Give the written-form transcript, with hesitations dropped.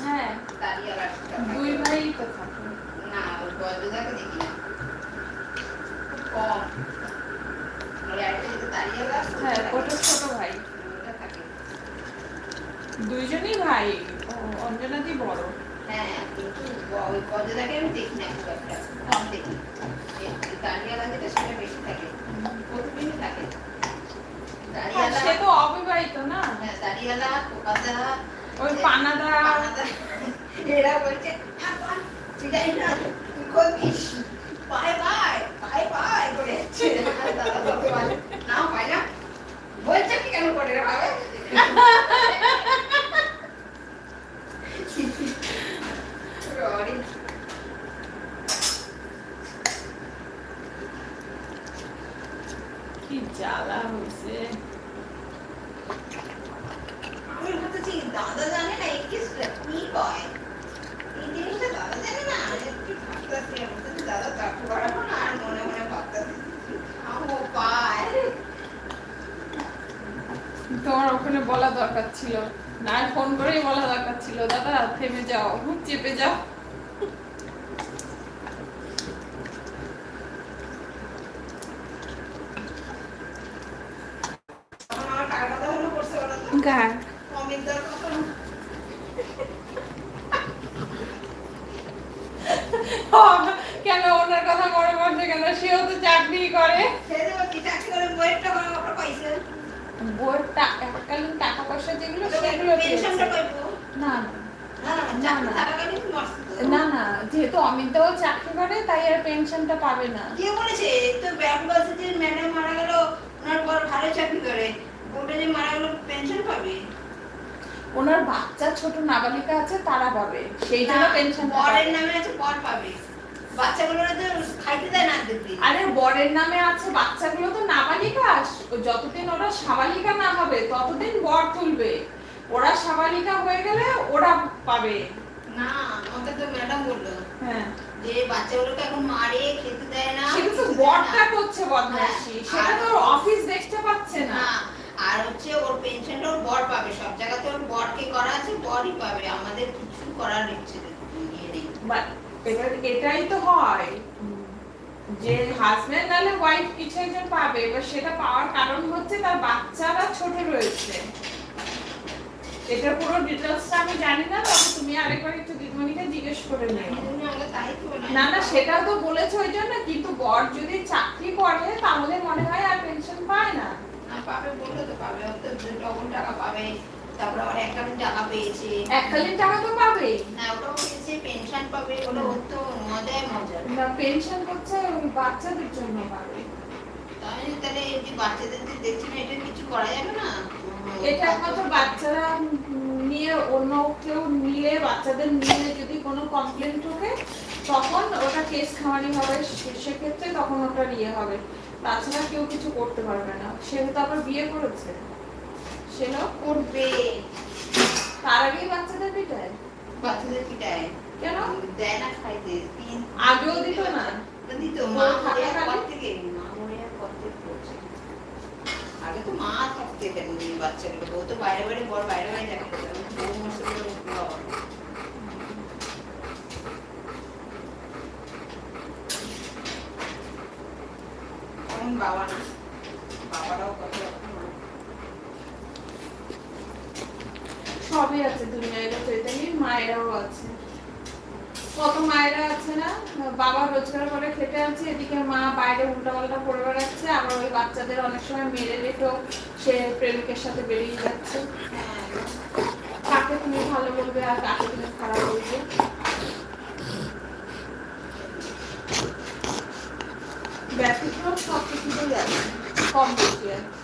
হ্যাঁ দাঁড়িয়ালা দুই ভাই তো থাকে না, ওই বড়দাকে দেখি না, কম। হ্যাঁ ওটা ছোট ভাই, দুইজনই ভাই। অঞ্জনাদি বড়। হ্যাঁ কিন্তু ওই বড়দাকে আমি দেখি না খুব একটা, কম দেখি। দাঁড়িয়ালা যেটা সেটা বেশি থাকে, প্রতিদিনই থাকে। সে তো অবিবাহিত না। হ্যাঁ দাঁড়িয়ালা, কোকাদা, ওই পানাদা, এরা বলছে চিটাই না তুই করবিস, বাই বাই বাই বাই করে দাদা বাবা বলে না পাই না, বলছে কি কেন করে রে বাবা। কি জ্বালা হয়েছে। আমি ভাবতেছি দাদা জানে না এই কেসটা কি হয়, এই জিনিসটা দাদা জানে না। একটু ভাবতেছি আমি দাদা তাকে বাড়াবো না, আর মনে মনে ভাবতেছি আমো পায়। তোমার ওখানে বলা দরকার ছিল, না ফোন করেই বলা দরকার ছিল, দাদা থেমে যাও, চেপে যাও। কেন ওনার কথা মনে পড়ছে কেন? সেও তো চাকরি করে। বইয়ের এককালীন টাকা পয়সা যেগুলো সেগুলো না না না না, যেহেতু অমিতাও চাকরি করে তাই আর পেনশনটা পাবে না। কে বলেছে? তো ব্যাংক বলছে যে ম্যাডাম মারা গেল, ওনার বর ভালো চাকরি করে, ওটা যে মারা গেল পেনশন পাবে। ওনার বাচ্চা ছোট নাবালিকা আছে, তারা পাবে, সেই জন্য পেনশন। বরের নামে আছে, বর পাবে, বাচ্চাগুলো তো খাইতে দেয় না দেখবি। আরে বরের নামে আছে, বাচ্চাগুলো তো নাবালিকা, যতদিন ওরা সাবালিকা না হবে ততদিন বর তুলবে, ওরা সাবালিকা হয়ে গেলে ওরা পাবে না। আমাকে তো ম্যাডাম বললো হ্যাঁ যে বাচ্চাগুলোকে এখন মারে, খেতে দেয় না, সেটা তো বরটা করছে বদমাশি, সেটা তো অফিস দেখতে পাচ্ছে না। আর হচ্ছে ওর পেনশনটা ওর বর পাবে, সব জায়গাতে ওর বরকে করা আছে, বরই পাবে, আমাদের কিছু করার ইচ্ছে নেই। এটাই তো হয় যে হাজবেন্ড নালে ওয়াইফ কিছু একজন পাবে, এবার সেটা পাওয়ার কারণ হচ্ছে তার বাচ্চারা ছোট রয়েছে। এটা পুরো ডিটেইলসটা আমি জানি না, তবে তুমি আরেকবার একটু দিদিমণিকে জিজ্ঞেস করে নিও। না না সেটা তো বলেছে ওই জন্য, কিন্তু বর যদি চাকরি করে তাহলে মনে হয় আর পেনশন পায় না। পাবে বললো তো, পাবে, ও তো ডবল টাকা পাবে, তারপর আবার এককালীন টাকা পেয়েছে। এককালীন টাকা তো পাবে, হ্যাঁ ওটাও পেয়েছে, পেনশন পাবে, ওটা ওর তো মজায় মজা। না পেনশন করছে ওই বাচ্চাদের জন্য পাবে। তাহলে এই যে বাচ্চাদের যে দেখছি না, এটা কিছু করা যাবে না? এটা একমাত্র বাচ্চারা নিয়ে, অন্য কেউ নিয়ে, বাচ্চাদের নিয়ে যদি কোনো কমপ্লেন ঢোকে তখন ওটা কেস খামারি হবে, সেক্ষেত্রে তখন ওটা ইয়ে হবে, তাছাড়া কেউ কিছু করতে পারবে না। সে তো আবার বিয়ে করেছে, সেও করবে, তার আগেই বাচ্চাদের পিটায়। বাচ্চাদের পিটায় কেন দেয় না খাইতে? আগেও দিত না, দিত মা থাকার পর থেকে, মা মরে যাওয়ার পর থেকে করছে। আগে তো মা থাকতে দেন বাচ্চাগুলো, ও তো বাইরে বাইরে, বড় বাইরে বাইরে থাকতে দেন, বউ মরছে বলে বাবা। এখন বাবা না, বাবারাও কত সবই আছে দুনিয়ায়, চৈতালি মায়েরাও আছে, কত মায়েরা আছে না, বাবা রোজগার করে খেতে আছে, এদিকে মা বাইরে উল্টাপাল্টা করে বেড়াচ্ছে, আবার ওই বাচ্চাদের অনেক সময় মেরে রেখেও সে প্রেমিকের সাথে বেরিয়ে যাচ্ছে। কাকে তুমি ভালো বলবে আর কাকে তুমি খারাপ বলবে? ব্যতিক্রম সব কিছুতেই আছে, কম বেশি আছে।